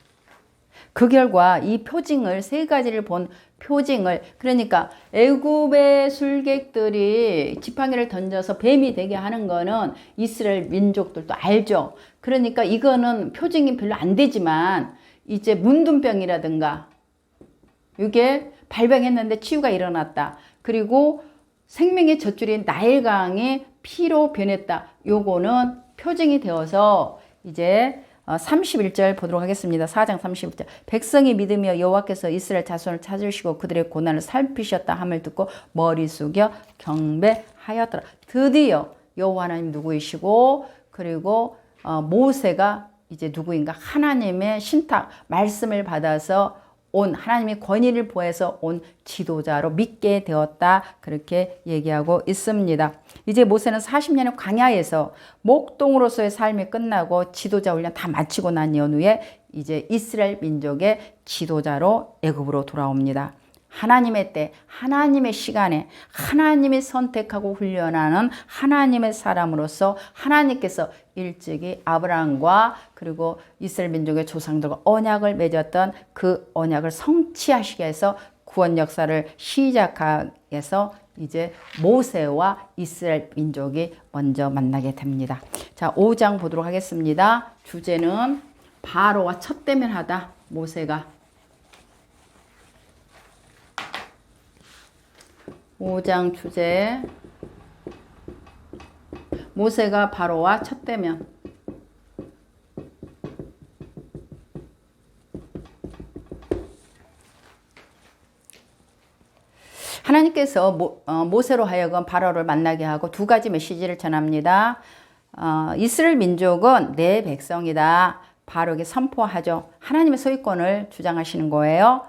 그 결과 이 표징을 세 가지를 본 표징을 그러니까 애굽의 술객들이 지팡이를 던져서 뱀이 되게 하는 거는 이스라엘 민족들도 알죠. 그러니까 이거는 표징이 별로 안 되지만 이제 문둥병이라든가 이게 발병했는데 치유가 일어났다. 그리고 생명의 젖줄인 나일강이 피로 변했다. 요거는 표징이 되어서 이제 31절 보도록 하겠습니다. 4장 31절. 백성이 믿으며 여호와께서 이스라엘 자손을 찾으시고 그들의 고난을 살피셨다 함을 듣고 머리 숙여 경배하였더라. 드디어 여호와 하나님 누구이시고 그리고 모세가 이제 누구인가 하나님의 신탁 말씀을 받아서 온 하나님의 권위를 보여서 온 지도자로 믿게 되었다. 그렇게 얘기하고 있습니다. 이제 모세는 40년의 광야에서 목동으로서의 삶이 끝나고 지도자 훈련 다 마치고 난 연후에 이제 이스라엘 민족의 지도자로 애굽으로 돌아옵니다. 하나님의 때, 하나님의 시간에 하나님이 선택하고 훈련하는 하나님의 사람으로서 하나님께서 일찍이 아브라함과 그리고 이스라엘 민족의 조상들과 언약을 맺었던 그 언약을 성취하시기 위해서 구원 역사를 시작하기 위해서 이제 모세와 이스라엘 민족이 먼저 만나게 됩니다. 자, 5장 보도록 하겠습니다. 주제는 바로와 첫대면하다. 모세가 5장 주제 모세가 바로와 첫대면. 하나님께서 모세로 하여금 바로를 만나게 하고 두 가지 메시지를 전합니다. 이스라엘 민족은 내 백성이다. 바로에게 선포하죠. 하나님의 소유권을 주장하시는 거예요.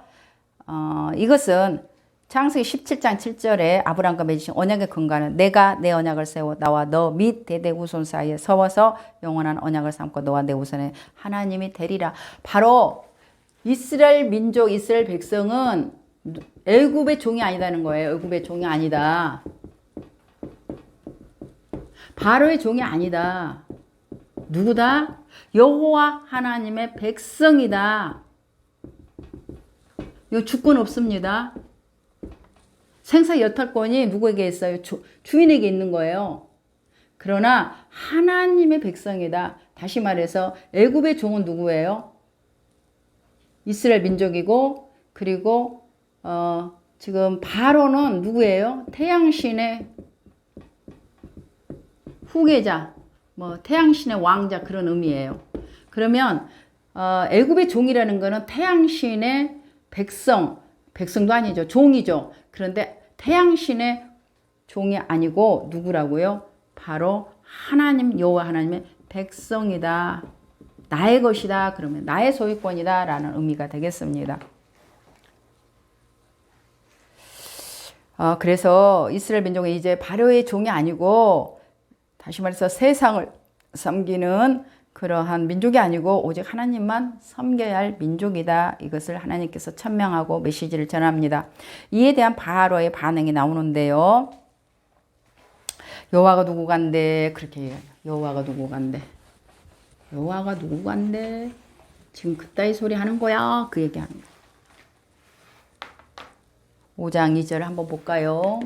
이것은 창세기 17장 7절에 아브라함과 맺으신 언약의 근거는 내가 내 언약을 세워 나와 너 및 대대 후손 사이에 서워서 영원한 언약을 삼고 너와 내 후손에 하나님이 되리라. 바로 이스라엘 민족, 이스라엘 백성은 애굽의 종이 아니다는 거예요. 애굽의 종이 아니다. 바로의 종이 아니다. 누구다? 여호와 하나님의 백성이다. 이거 주권 없습니다. 생사 여탈권이 누구에게 있어요? 주인에게 있는 거예요. 그러나 하나님의 백성이다. 다시 말해서 애굽의 종은 누구예요? 이스라엘 민족이고, 그리고 지금 바로는 누구예요? 태양신의 후계자, 뭐 태양신의 왕자, 그런 의미예요. 그러면 애굽의 종이라는 거는 태양신의 백성도 아니죠. 종이죠. 그런데 태양신의 종이 아니고 누구라고요? 바로 하나님, 여호와 하나님의 백성이다. 나의 것이다. 그러면 나의 소유권이다 라는 의미가 되겠습니다. 그래서 이스라엘 민족은 이제 바로의 종이 아니고, 다시 말해서 세상을 섬기는 그러한 민족이 아니고 오직 하나님만 섬겨야 할 민족이다. 이것을 하나님께서 천명하고 메시지를 전합니다. 이에 대한 바로의 반응이 나오는데요. 여호와가 누구 간대? 그렇게 얘기해요. 여호와가 누구 간대? 여호와가 누구 간대? 지금 그따위 소리 하는 거야? 그 얘기하는 거예요. 5장 2절 한번 볼까요?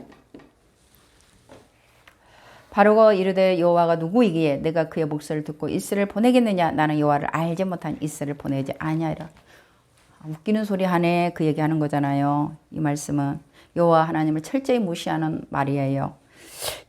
바로가 이르되 여호와가 누구이기에 내가 그의 목소리를 듣고 이스라엘을 보내겠느냐? 나는 여호와를 알지 못한 이스라엘을 보내지 아니하리라. 웃기는 소리 하네. 그 얘기하는 거잖아요. 이 말씀은 여호와 하나님을 철저히 무시하는 말이에요.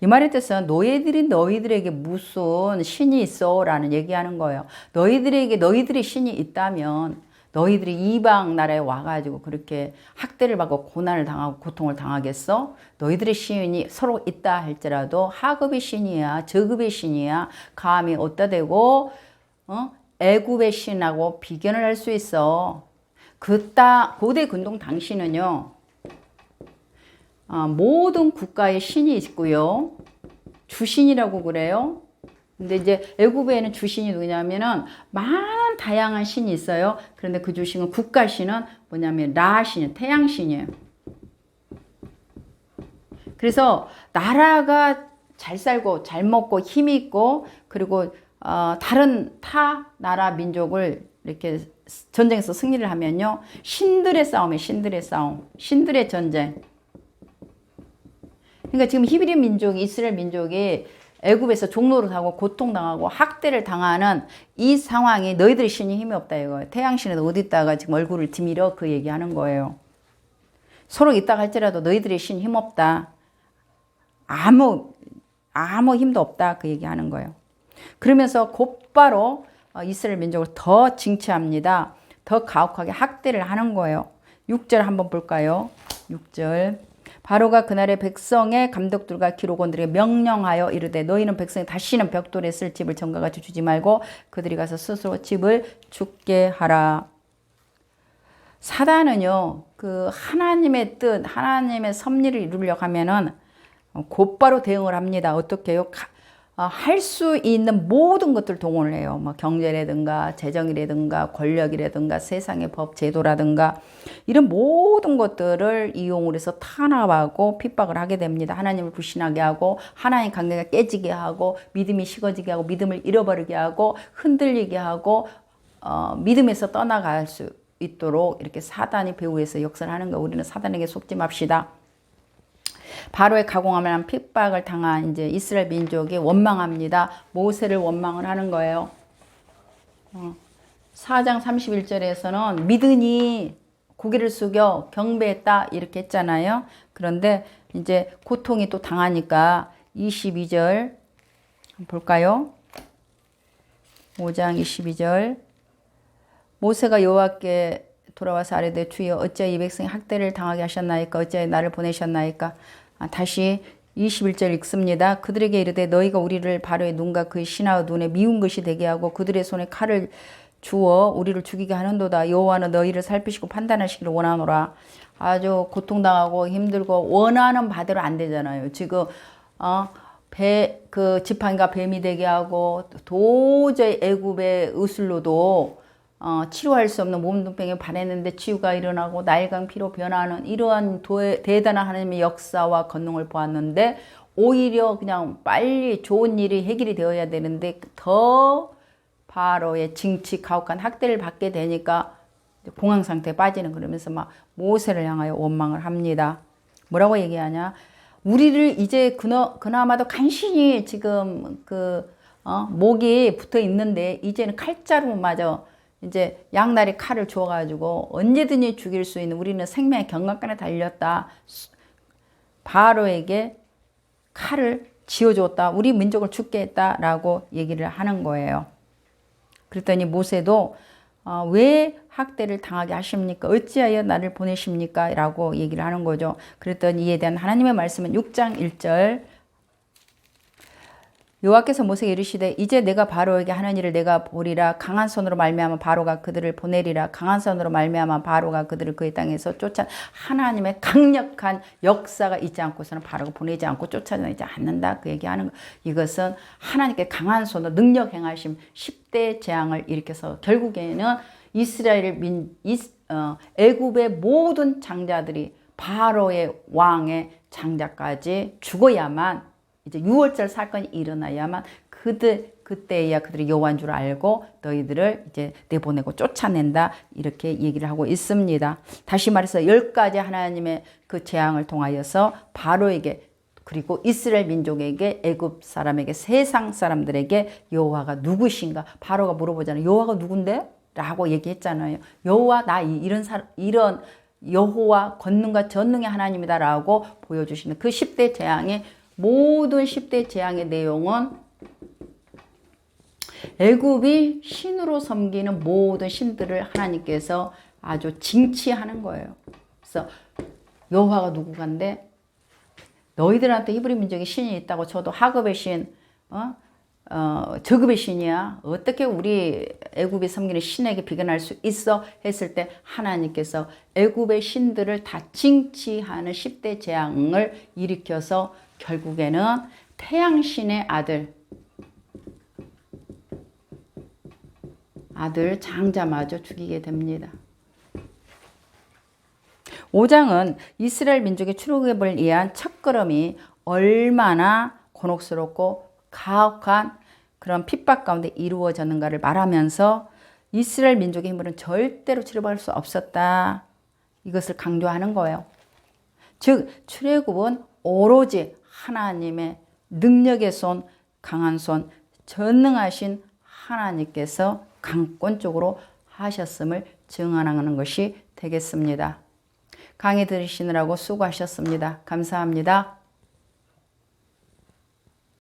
이 말의 뜻은 너희들에게 무슨 신이 있어? 라는 얘기하는 거예요. 너희들의 신이 있다면 너희들이 이방 나라에 와가지고 그렇게 학대를 받고 고난을 당하고 고통을 당하겠어? 너희들의 신이 서로 있다 할지라도 하급의 신이야, 저급의 신이야, 감히 어디다 대고 애굽의 신하고 비견을 할 수 있어. 고대 근동 당시는요, 모든 국가의 신이 있고요, 주신이라고 그래요. 근데 이제 애굽에는 주신이 누구냐면은 많은 다양한 신이 있어요. 그런데 그 주신은 국가신은 뭐냐면 라신이에요. 태양신이에요. 그래서 나라가 잘 살고 잘 먹고 힘이 있고, 그리고 다른 타 나라 민족을 이렇게 전쟁에서 승리를 하면요, 신들의 싸움이에요. 신들의 싸움, 신들의 전쟁. 그러니까 지금 히브리 민족이, 이스라엘 민족이 애굽에서 종노릇하고 고통당하고 학대를 당하는 이 상황이 너희들의 신이 힘이 없다 이거예요. 태양신에도 어디 있다가 지금 얼굴을 디밀어 그 얘기하는 거예요. 서로 있다 할지라도 너희들의 신 힘 없다. 아무 힘도 없다 그 얘기하는 거예요. 그러면서 곧바로 이스라엘 민족을 더 징치합니다. 더 가혹하게 학대를 하는 거예요. 6절 한번 볼까요? 6절. 바로가 그날의 백성의 감독들과 기록원들에게 명령하여 이르되 너희는 백성이 다시는 벽돌에 쓸 집을 전과같이 주지 말고 그들이 가서 스스로 집을 죽게 하라. 사단은요, 그 하나님의 뜻, 하나님의 섭리를 이루려고 하면은 곧바로 대응을 합니다. 어떻게 해요? 할 수 있는 모든 것들 동원을 해요. 뭐 경제라든가 재정이라든가 권력이라든가 세상의 법 제도라든가 이런 모든 것들을 이용을 해서 탄압하고 핍박을 하게 됩니다. 하나님을 불신하게 하고 하나님 관계가 깨지게 하고 믿음이 식어지게 하고 믿음을 잃어버리게 하고 흔들리게 하고 믿음에서 떠나갈 수 있도록 이렇게 사단이 배후에서 역사를 하는 거. 우리는 사단에게 속지 맙시다. 바로의 가공하면 핍박을 당한 이제 이스라엘 민족이 원망합니다. 모세를 원망을 하는 거예요. 4장 31절에서는 믿으니 고개를 숙여 경배했다 이렇게 했잖아요. 그런데 이제 고통이 또 당하니까 22절 볼까요? 5장 22절. 모세가 여호와께 돌아와서 아뢰되 주여 어찌하여 이 백성이 학대를 당하게 하셨나이까? 어찌하여 나를 보내셨나이까? 다시 21절 읽습니다. 그들에게 이르되 너희가 우리를 바로의 눈과 그의 신하의 눈에 미운 것이 되게 하고 그들의 손에 칼을 주어 우리를 죽이게 하는도다. 여호와는 너희를 살피시고 판단하시기를 원하노라. 아주 고통당하고 힘들고 원하는 바대로 안 되잖아요. 지금 그 지팡이가 뱀이 되게 하고 도저히 애굽의 의술로도 치료할 수 없는 몸뚱병에 반했는데 치유가 일어나고 날강 피로 변하는 이러한 대단한 하나님의 역사와 권능을 보았는데 오히려 그냥 빨리 좋은 일이 해결이 되어야 되는데 더 바로의 징치 가혹한 학대를 받게 되니까 공황 상태에 빠지는, 그러면서 막 모세를 향하여 원망을 합니다. 뭐라고 얘기하냐? 우리를 이제 그나마도 간신히 지금 목이 붙어 있는데 이제는 칼자루마저 이제 양날의 칼을 주어가지고 언제든지 죽일 수 있는, 우리는 생명의 경각간에 달렸다. 바로에게 칼을 쥐어줬다. 우리 민족을 죽게 했다라고 얘기를 하는 거예요. 그랬더니 모세도 왜 학대를 당하게 하십니까? 어찌하여 나를 보내십니까? 라고 얘기를 하는 거죠. 그랬더니 이에 대한 하나님의 말씀은 6장 1절, 여호와께서 모세에게 이르시되 이제 내가 바로에게 하는 일을 내가 보리라. 강한 손으로 말미암아 바로가 그들을 보내리라. 강한 손으로 말미암아 바로가 그들을 그의 땅에서 쫓아. 하나님의 강력한 역사가 있지 않고서는 바로가 보내지 않고 쫓아내지 않는다. 그 얘기하는 거. 이것은 하나님께 강한 손으로 능력 행하심 10대 재앙을 일으켜서 결국에는 애굽의 모든 장자들이 바로의 왕의 장자까지 죽어야만, 이제 6월절 사건이 일어나야만 그때야 그들이 여호와인 줄 알고 너희들을 이제 내보내고 쫓아낸다, 이렇게 얘기를 하고 있습니다. 다시 말해서 10가지 하나님의 그 재앙을 통하여서 바로에게, 그리고 이스라엘 민족에게, 애굽 사람에게, 세상 사람들에게 여호와가 누구신가? 바로가 물어보잖아요. 여호와가 누군데? 라고 얘기했잖아요. 여호와, 나 이런 여호와 권능과 전능의 하나님이다 라고 보여주시는 그 10대 재앙의 모든 10대 재앙의 내용은 애굽이 신으로 섬기는 모든 신들을 하나님께서 아주 징치하는 거예요. 그래서 여호와가 누구간데, 너희들한테 히브리 민족의 신이 있다고 쳐도 하급의 신, 저급의 신이야. 어떻게 우리 애굽이 섬기는 신에게 비견할 수 있어? 했을 때 하나님께서 애굽의 신들을 다 징치하는 10대 재앙을 일으켜서 결국에는 태양신의 아들 장자마저 죽이게 됩니다. 5장은 이스라엘 민족의 출애굽을 위한 첫걸음이 얼마나 곤혹스럽고 가혹한 그런 핍박 가운데 이루어졌는가를 말하면서 이스라엘 민족의 힘으로는 절대로 출애굽할 수 없었다, 이것을 강조하는 거예요. 즉 출애굽은 오로지 하나님의 능력의 손, 강한 손, 전능하신 하나님께서 강권적으로 하셨음을 증언하는 것이 되겠습니다. 강의 들으시느라고 수고하셨습니다. 감사합니다.